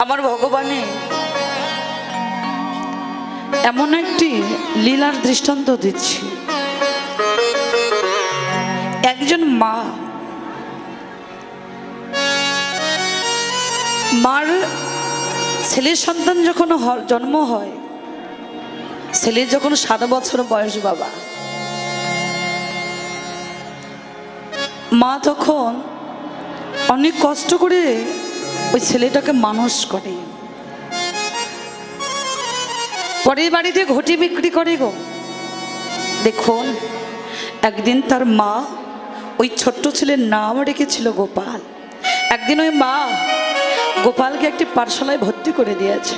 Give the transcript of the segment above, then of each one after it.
আমার ভগবানে এমন একটি লীলার দৃষ্টান্ত দিচ্ছি। একজন মার ছেলে সন্তান যখন জন্ম হয়, ছেলের যখন 7 বছর বয়স, বাবা মা তখন অনেক কষ্ট করে ওই ছেলেটাকে মানুষ করে, পরের বাড়িতে ঘটি বিক্রি করে গো। দেখুন একদিন তার মা ওই ছোট্ট ছেলের নাম রেখেছিল গোপাল। একদিন ওই মা গোপালকে একটি পাঠশালায় ভর্তি করে দিয়েছে।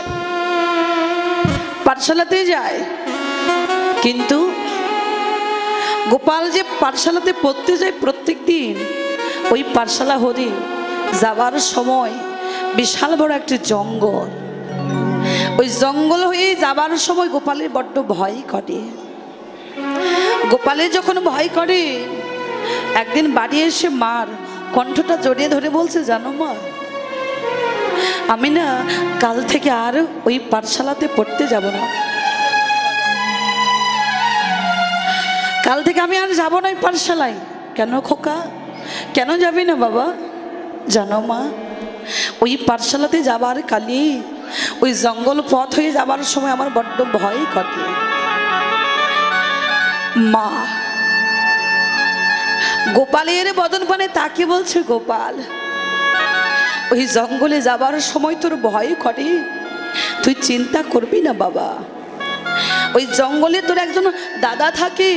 পাঠশালাতেই যায়, কিন্তু গোপাল যে পাঠশালাতে পড়তে যায় প্রত্যেক দিন, ওই পাঠশালা হতে যাবার সময় বিশাল বড় একটি জঙ্গল। ওই জঙ্গল হয়ে যাবার সময় গোপালের বড্ড ভয় করে। গোপালের যখন ভয় করে, একদিন বাড়ি এসে মার কণ্ঠটা জড়িয়ে ধরে বলছে, জানো মা, আমি না কাল থেকে আর ওই পাঠশালাতে পড়তে যাব না। কাল থেকে আমি আর যাব না ওই পাঠশালায়। কেন খোকা, কেন যাবি না বাবা? জানো মা, ওই পাঠশালাতে যাবার কালে ওই জঙ্গল পথ হয়ে যাবার সময় আমার বড্ড ভয় করে। মা গোপালের বদন পানে তাকে বলছে, গোপাল, ওই জঙ্গলে যাবার সময় তোর ভয় করে, তুই চিন্তা করবি না বাবা। ওই জঙ্গলে তোর একজন দাদা থাকে,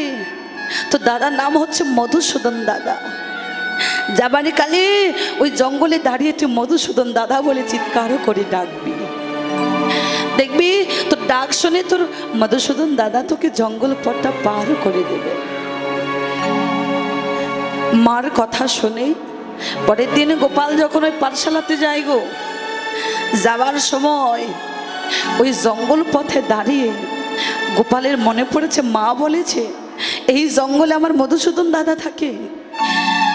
তো দাদার নাম হচ্ছে মধুসূদন দাদা। যাবানি কালে ওই জঙ্গলে দাঁড়িয়ে তুই মধুসূদন দাদা বলে চিৎকার করে ডাকবি। দেখবি তোর ডাক শুনে তোর মধুসূদন দাদা তোকে জঙ্গল পথটা পার করে দেবে। মার কথা শুনে পরের দিন গোপাল যখন ওই পাঠশালাতে যায় গো, যাবার সময় ওই জঙ্গল পথে দাঁড়িয়ে গোপালের মনে পড়েছে, মা বলেছে এই জঙ্গলে আমার মধুসূদন দাদা থাকে।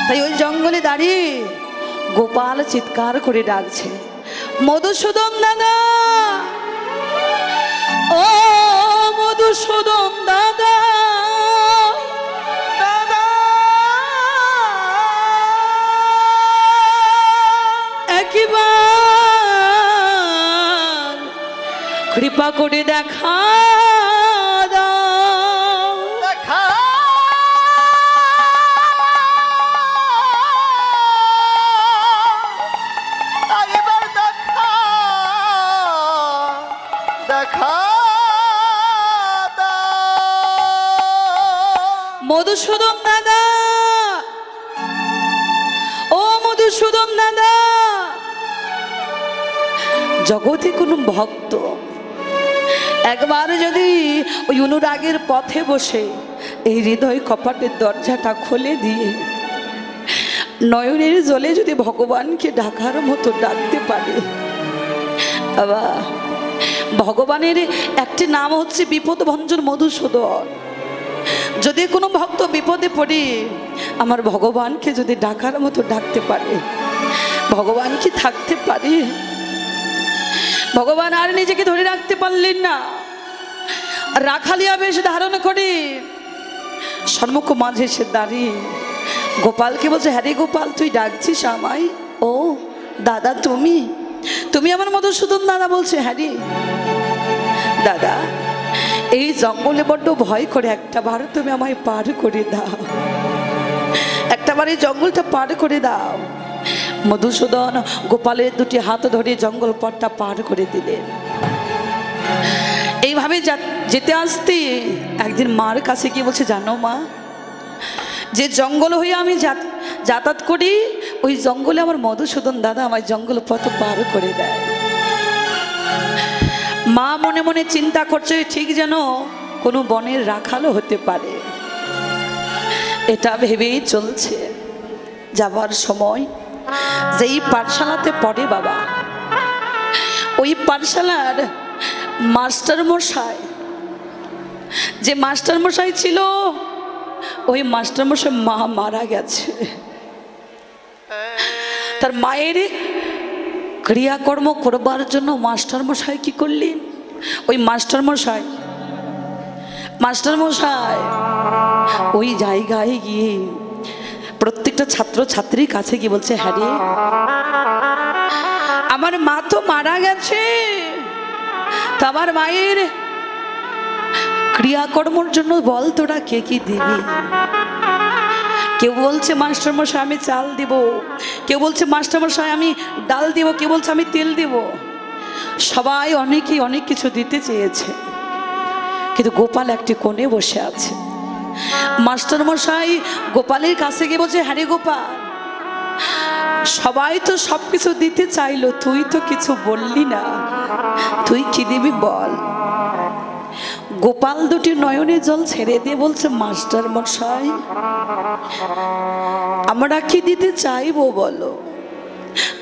তাই ওই জঙ্গলে দাঁড়িয়ে গোপাল চিৎকার করে ডাকছে, মধুসূদন দাদা, ও মধুসূদন দাদা, একবার কৃপা করে দেখা দাও। দেখা এবার দেখা দেখা মধুসূদন দাদা, ও মধুসূদন দাদা। জগতে কোন ভক্ত একবার যদি ওই অনুরাগের পথে বসে এই হৃদয় কপাটের দরজাটা খুলে দিয়ে নয়নের জলে যদি ভগবানকে ডাকার মতো ডাকতে পারে, বাবা ভগবানের একটি নাম হচ্ছে বিপদ ভঞ্জন মধুসূদন। যদি কোনো ভক্ত বিপদে পড়ে আমার ভগবানকে যদি ডাকার মতো ডাকতে পারে, ভগবান কি থাকতে পারে? ভগবান আর নিজেকে ধরে রাখতে পারলেন না, রাখালিয়া বেশ ধারণ করে সম্মুখ মাঝে এসে দাঁড়িয়ে গোপালকে বলছে, হ্যাঁ রে গোপাল, তুই ডাকছিস আমায়? ও দাদা, তুমি আমার মধুসূদন দাদা? বলছে, হ্যাঁ রে দাদা, এই জঙ্গলে বড্ড ভয় করে, একটা বার তুমি আমায় পার করে দাও, একটা বার এই জঙ্গলটা পার করে দাও। মধুসূদন গোপালের দুটি হাত ধরে জঙ্গল পথটা পার করে দিলেন। এইভাবে যেতে আসতে একদিন মার কাছে গিয়ে বলছে, জানো মা, যে জঙ্গল হয়ে আমি যাতায়াত করি, ওই জঙ্গলে আমার মধুসূদন দাদা আমায় জঙ্গল পথ পার করে দেয়। মা মনে মনে চিন্তা করছে, ঠিক যেন কোনো বনের রাখালও হতে পারে, এটা ভেবেই চলছে। যাবার সময় যেই পাঠশালাতে পড়ে বাবা, ওই পাঠশালার মাস্টার মশাই, যে মাস্টার মশাই ছিল, ওই মাস্টার মশাই মা মারা গেছে। তার মায়ের ক্রিয়াকর্ম করবার জন্য মাস্টারমশাই কি করলেন? ওই মাস্টারমশাই ওই জায়গায় গিয়ে প্রত্যেকটা ছাত্র ছাত্রীর কাছে গিয়ে বলছে, হ্যাঁ রে, আমার মা তো মারা গেছে, তো আমার মায়ের ক্রিয়াকর্মর জন্য বল তোরা কে কি দিবি? কেউ বলছে মাস্টারমশাই আমি চাল দিব, কেউ বলছে মাস্টারমশাই আমি ডাল দিব, কেউ বলছে আমি তেল দিব। সবাই অনেকেই অনেক কিছু দিতে চেয়েছে, কিন্তু গোপাল একটি কোণে বসে আছে। মাস্টারমশাই গোপালের কাছে গিয়ে বলছে, হ্যাঁ রে গোপাল, সবাই তো সব কিছু দিতে চাইলো, তুই তো কিছু বললি না, তুই কি দিবি বল। গোপাল দুটি নয়নে জল ছেড়ে দিয়ে বলছে, মাস্টারমশাই আমরা কি দিতে চাইবো বলো,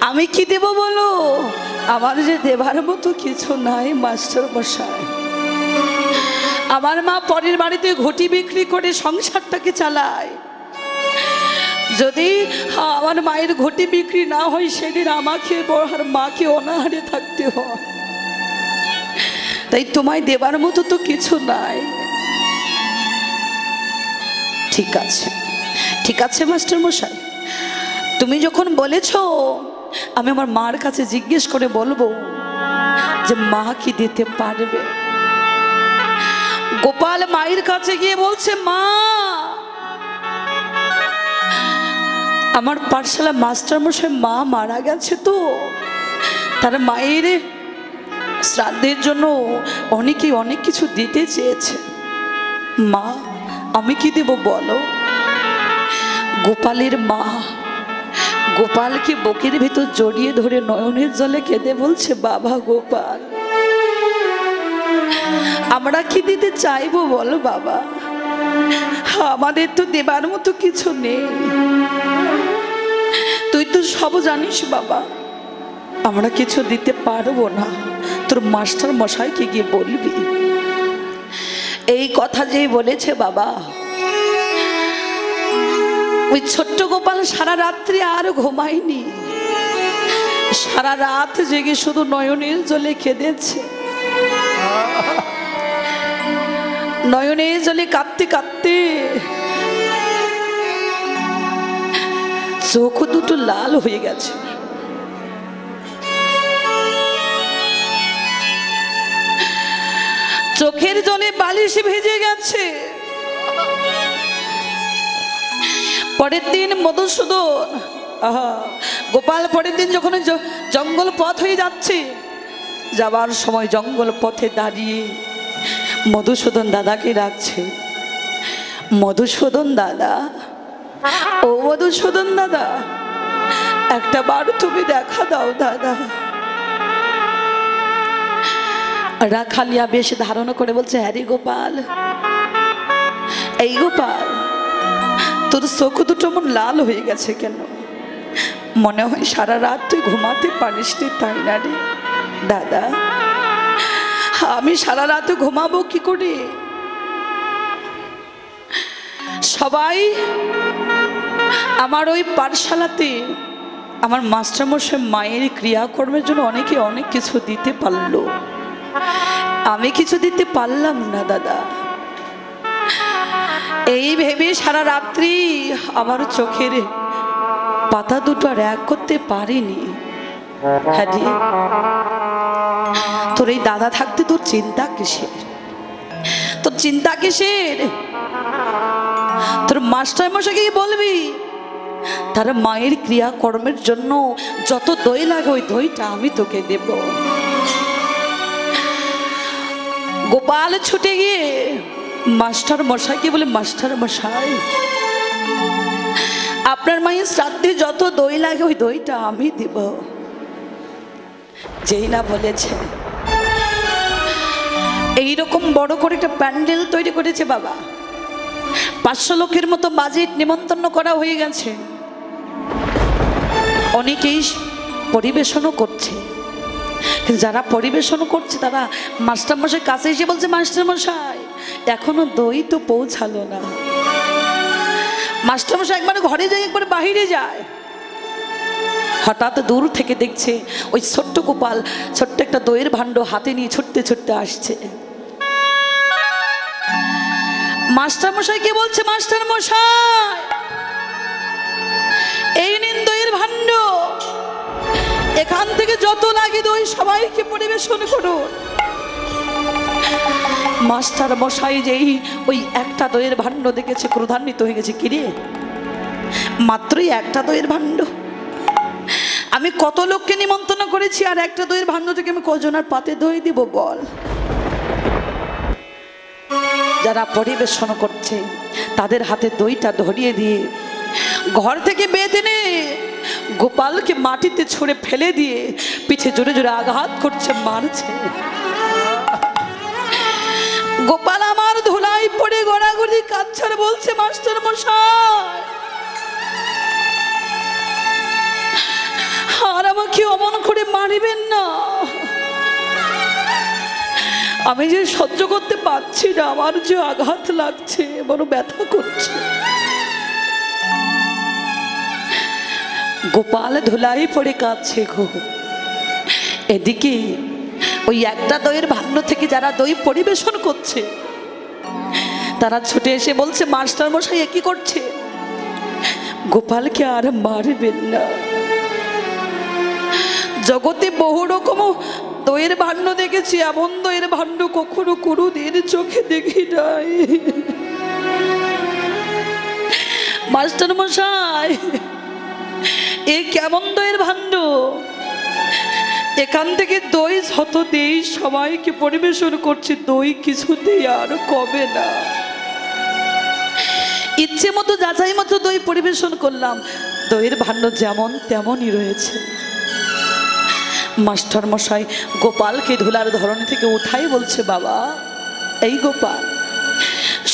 আমি কি দেব বলো, আমার যে দেবার মতো কিছু নাই মাস্টারমশাই। আমার মা পরের বাড়িতে ঘটি বিক্রি করে সংসারটাকে চালায়, যদি আমার মায়ের ঘটি বিক্রি না হয় সেদিন আমাকে আর মাকে অনাহারে থাকতে হয়, তাই তোমায় দেবার মতো তো কিছু নাই। ঠিক আছে ঠিক আছে মাস্টারমশাই, তুমি যখন বলেছো আমি আমার মার কাছে জিজ্ঞেস করে বলবো যে মা কি দিতে পারবে। গোপাল মায়ের কাছে গিয়ে বলছে, মা আমার পাঠশালা মাস্টারমশাই মা মারা গেছে, তো তার মায়ের শ্রাদ্ধের জন্য অনেকেই অনেক কিছু দিতে চেয়েছে, মা আমি কি দেব বলো। গোপালের মা গোপালকে বুকের ভেতর জড়িয়ে ধরে নয়নের জলে কেঁদে বলছে, বাবা গোপাল আমরা কি দিতে চাইবো বলো বাবা, আমাদের তো দেবার মতো কিছু নেই, তুই তো সব জানিস বাবা, আমরা কিছু দিতে পারবো না, তোর মাস্টার মশাইকে গিয়ে বলবি। এই কথা যেই বলেছে বাবা, ওই ছোট্ট গোপাল সারা রাত্রি আর ঘুমায়নি, সারা রাত জেগে শুধু নয়নের জলে কেঁদেছে, নয়নের জলে কাঁদতে কাঁদতে চোখ দুটো লাল হয়ে গেছে। চোখের জলে বালিশ ভেজে গেছে। পরের দিন মধুসূদন গোপাল পরের দিন যখন জঙ্গল পথ হয়ে যাচ্ছে, যাবার সময় জঙ্গল পথে দাঁড়িয়ে মধুসূদন দাদাকে ডাকছে, মধুসূদন দাদা, ও মধুসূদন দাদা, একটা বার তুমি দেখা দাও দাদা। রাখালিয়া বেশ ধারণ করে বলছে, হ্যারি গোপাল, এই গোপাল তোর চোখ দুটো মন লাল হয়ে গেছে কেন? মনে হয় সারা রাত তুই ঘুমাতে পারিস নি, তাই না রে? দাদা আমি সারা রাত ঘুমাবো কি করে? সবাই আমার ওই পাঠশালাতে আমার মাস্টারমশাই মায়ের ক্রিয়াকর্মের জন্য অনেকে অনেক কিছু দিতে পারলো, আমি কিছু দিতে পারলাম না দাদা। এই ভেবে সারা রাত্রি আমার চোখের পাতা দুটো আর এক করতে পারিনি। হ্যাঁ রে, তোর এই দাদা থাকতে তোর চিন্তা কিসের? তোর চিন্তা কিসের? তোর মাস্টারমশাইকে বলবি তার মায়ের ক্রিয়াকর্মের জন্য যত দই লাগে ওই দইটা আমি তোকে দেব। গোপাল ছুটে গিয়ে মাস্টার মশাইকে বলে, মাস্টার মশাই আপনার মায়ের শ্রাদ্ধে যত দই লাগে ওই দইটা আমি দেব। যেই না বলেছে, এইরকম বড় করে একটা প্যান্ডেল তৈরি করেছে বাবা, 500 লোকের মতো বাজেট নিমন্ত্রণ করা হয়ে গেছে, অনেকেই পরিবেশনও করছে। যারা পরিবেশন করছে তারা মাস্টারমশাই কাছে এসে বলছে, মাস্টারমশাই এখনো দই তো পৌঁছালো না। মাস্টারমশাই একবার ঘরে যায়, একবার বাহিরে যায়, হঠাৎ দূর থেকে দেখছে ওই ছোট্ট গোপাল ছোট্ট একটা দইয়ের ভাণ্ড হাতে নিয়ে ছুটতে ছুটতে আসছে। মাস্টার মশাইকে বলছে, মাস্টার মশাই এই নিন দইয়ের ভাণ্ড, এখান থেকে যত লাগে দই সবাইকে পরিবেশন করুন। মাস্টার মশাই যেই ওই একটা দইয়ের ভাণ্ড দেখেছে ক্রোধান্বিত হয়ে গেছে। কিরে, মাত্রই একটা দইয়ের ভাণ্ড, আমি কত লোককে নিমন্ত্রণ করেছি, আর একটা দইয়ের ভাণ্ড থেকে আমি কজনের পাতে দই দিব বল। যারা পরিবেশন করছে তাদের হাতে দইটা ধরিয়ে দিয়ে ঘর থেকে বেঁধে নে গোপালকে মাটিতে ছুঁড়ে ফেলে দিয়ে পিঠে জোরে জোরে আঘাত করছে, মারছে। গোপাল আমার ধুলাই পড়ে গড়াগড়ি কাঁদছে আর বলছে, মাস্টার মশাই আর আমাকে অমন করে মারিবেন না, আমি যে সহ্য করতে পারছি না, আমার যে আঘাত লাগছে, বড় ব্যথা করছে। গোপাল ধুলাই পড়ে কাঁদছে গো। এদিকে ওই একটা দইয়ের ভাণ্ড থেকে যারা দই পরিবেশন করছে তারা ছুটে এসে বলছে, মাস্টার মশাই এ কি করছে, গোপালকে আর মারবেন না, জগতে বহু রকম দইয়ের ভাণ্ড দেখেছি, এমন দইয়ের ভাণ্ড কখনো কোনোদিন চোখে দেখি নাই। মাস্টার মশাই এ কেমন দইয়ের ভাণ্ড, এখান থেকে দই শত দেই সবাইকে পরিবেশন করছে, দই কিছুতেই আর কমে না, ইচ্ছে মতো যাচাই মতো দই পরিবেশন করলাম, দইয়ের ভাণ্ড যেমন তেমনই রয়েছে। মাস্টার মশাই গোপালকে ধুলার ধরনী থেকে উঠাই বলছে, বাবা এই গোপাল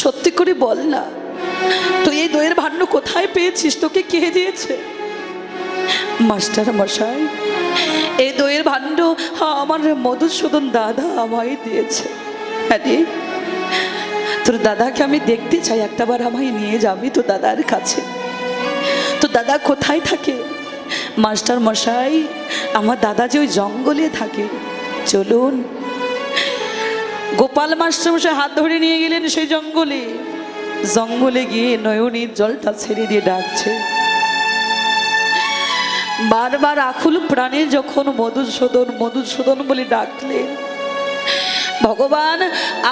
সত্যি করে বল না, তুই এই দইয়ের ভাণ্ড কোথায় পেয়েছিস, তোকে কে দিয়েছে? মাস্টার মশাই এই দইয়ের ভাণ্ড আমার মধুসূদন দাদা আমায় দিয়েছে। হ্যাঁ রে, তোর দাদাকে আমি দেখতে চাই, একটাবার আমায় নিয়ে যাবি তো দাদার কাছে। তো দাদা কোথায় থাকে? মাস্টার মশাই আমার দাদা যে ওই জঙ্গলে থাকে, চলুন। গোপাল মাস্টার মশাই হাত ধরে নিয়ে গেলেন সেই জঙ্গলে। জঙ্গলে গিয়ে নয়নীর জলটা ছেড়ে দিয়ে ডাকছে, বারবার আকুল প্রাণে যখন মধুসূদন মধুসূদন বলে ডাকলেন, ভগবান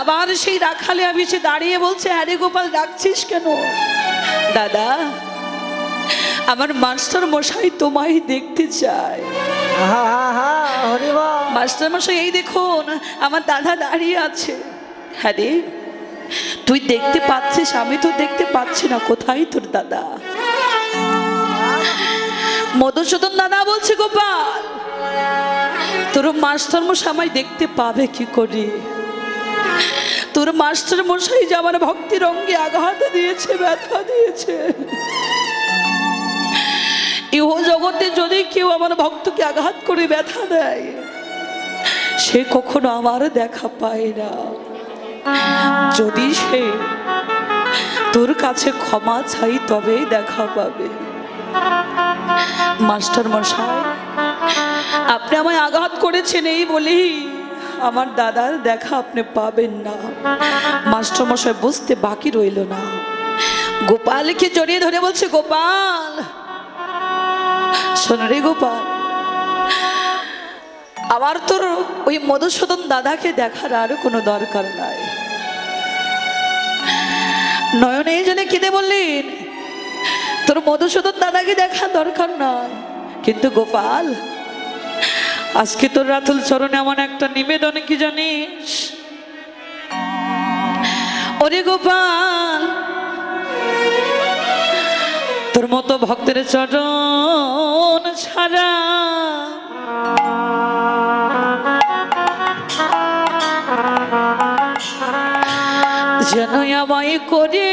আবার সেই রাখালে আমি সে দাঁড়িয়ে বলছে, আরে গোপাল ডাকছিস কেন? দাদা আমার মাস্টার মশাই তোমায় দেখতে চায়। মাস্টার মশাই এই দেখুন আমার দাদা দাঁড়িয়ে আছে। হ্যাঁ রে, তুই দেখতে পাচ্ছিস, আমি তো দেখতে পাচ্ছি না, কোথায় তোর দাদা? মধুসূদন দাদা বলছে, গোপাল তোর মাস্টার মশাই আমায় দেখতে পাবে কি করে? তোর মাস্টার মশাই যে আমার ভক্তির অঙ্গে আঘাত দিয়েছে, ব্যথা দিয়েছে। ইহ জগতে যদি কেউ আমার ভক্তকে আঘাত করে ব্যথা দেয়, সে কখনো আমার দেখা পায় না। যদি সে তোর কাছে ক্ষমা চাই তবেই দেখা পাবে। মাস্টার মশাই আপনি আমায় আঘাত করেছেন এই বলেই আমার দাদার দেখা আপনি পাবেন না। মাস্টার মশাই বুঝতে বাকি রইল না, গোপালকে জড়িয়ে ধরে বলছে, গোপাল শোন রে গোপাল, আবার তোর ওই মধুসূদন দাদাকে দেখার আর কোনো দরকার নাই। নয়নে এই জন্য কেঁদে বললেন, তোর মধুসূদন দাদাকে দেখার দরকার নয়, কিন্তু গোপাল আজকে তোর রাতুল চরণে এমন একটা নিবেদন কি জানিস? ওরে গোপাল তোর মতো ভক্তের চরণ ছাড়া যেন আমায় করে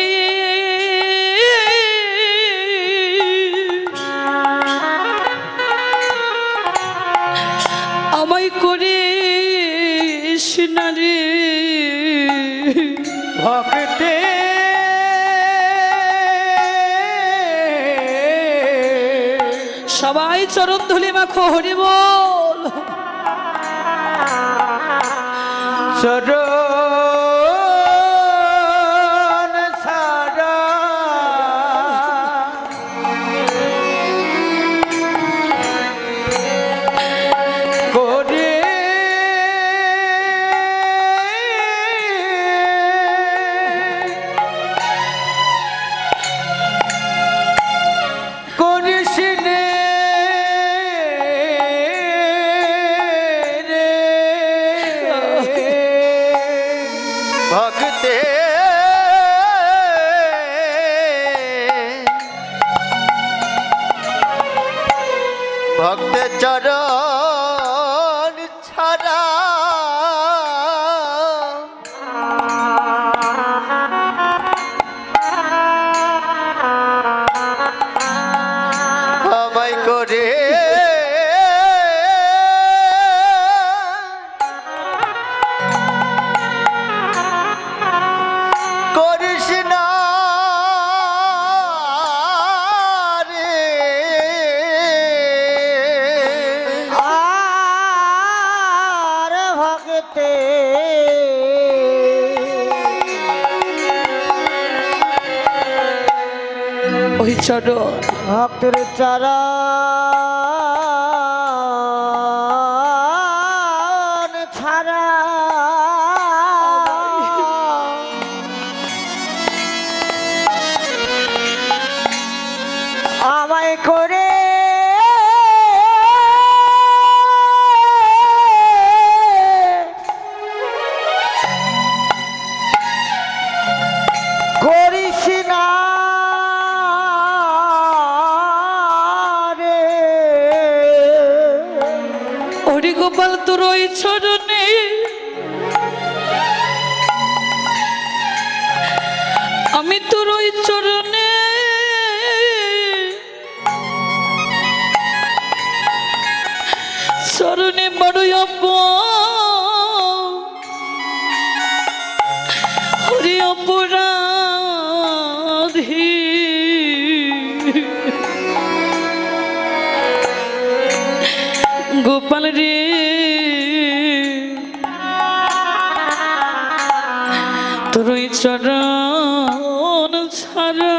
আমায় করে সিনারে ভক্তে সবাই চরণ ধুলি মাখো হরি বল। চরণ ছাড়া করে ভক্তে ভক্তে চরণ ছাড়া আমায় করে ওই চরণ ভক্তের চরণ ছাড়া আমায় করে করিস না গোপাল তোর ওই চরণে আমি তোর ওই চরণে চরণে বড়ই হরি অপরাধী গোপাল রে তোর ওই চরণ ছাড়া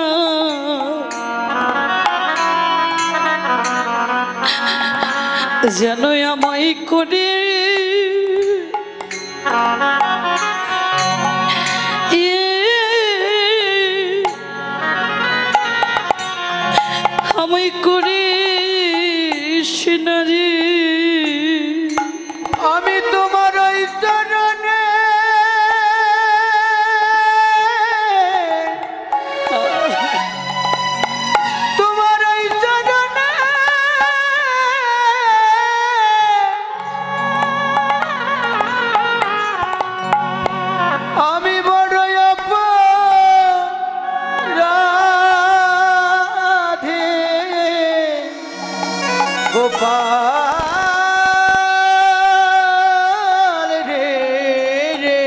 যেন আমায় করে আমায় করে সিনারি আমি তোমার ওই চরণে তোমার ওই চরণে আমি বড়ই অপরাধী গোপাল রে রে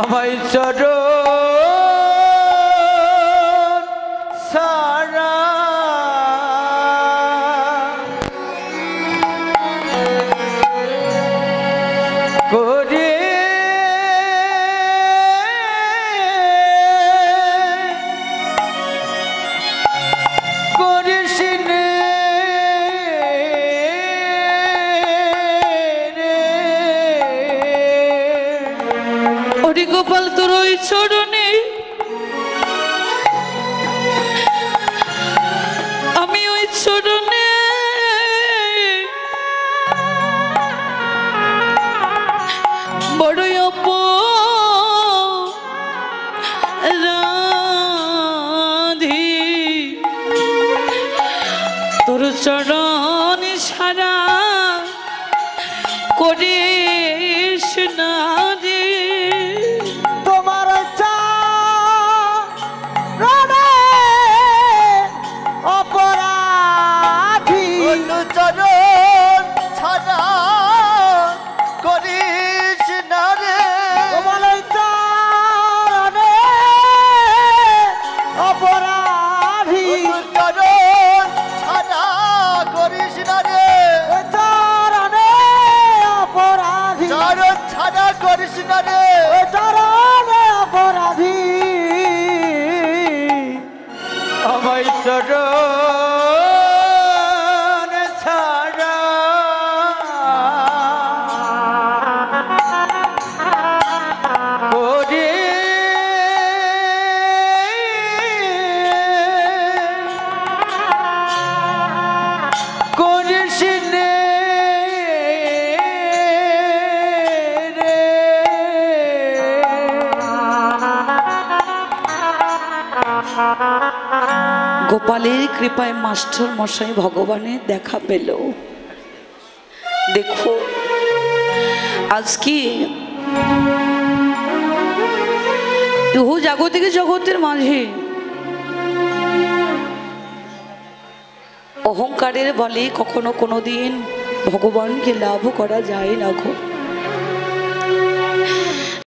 আমায় চরণ সারা করে গোপাল তোর ওই চরণে আমি ওই চরণে বড়ই অপরাধী তোর চরণ ছাড়া করিস না রে তোমার অপরাধী চরণ ছাড়া করিস না রে তোমার চরণে চরণ ছাড়া করি করিস নে রে গোপালের কৃপায় মাস্টার মশাই ভগবানের দেখা পেল। দেখো আজকে ইহু জাগতিক জগতের মাঝে অহংকারের বলে কখনো কোনোদিন ভগবানকে লাভ করা যায় না গো।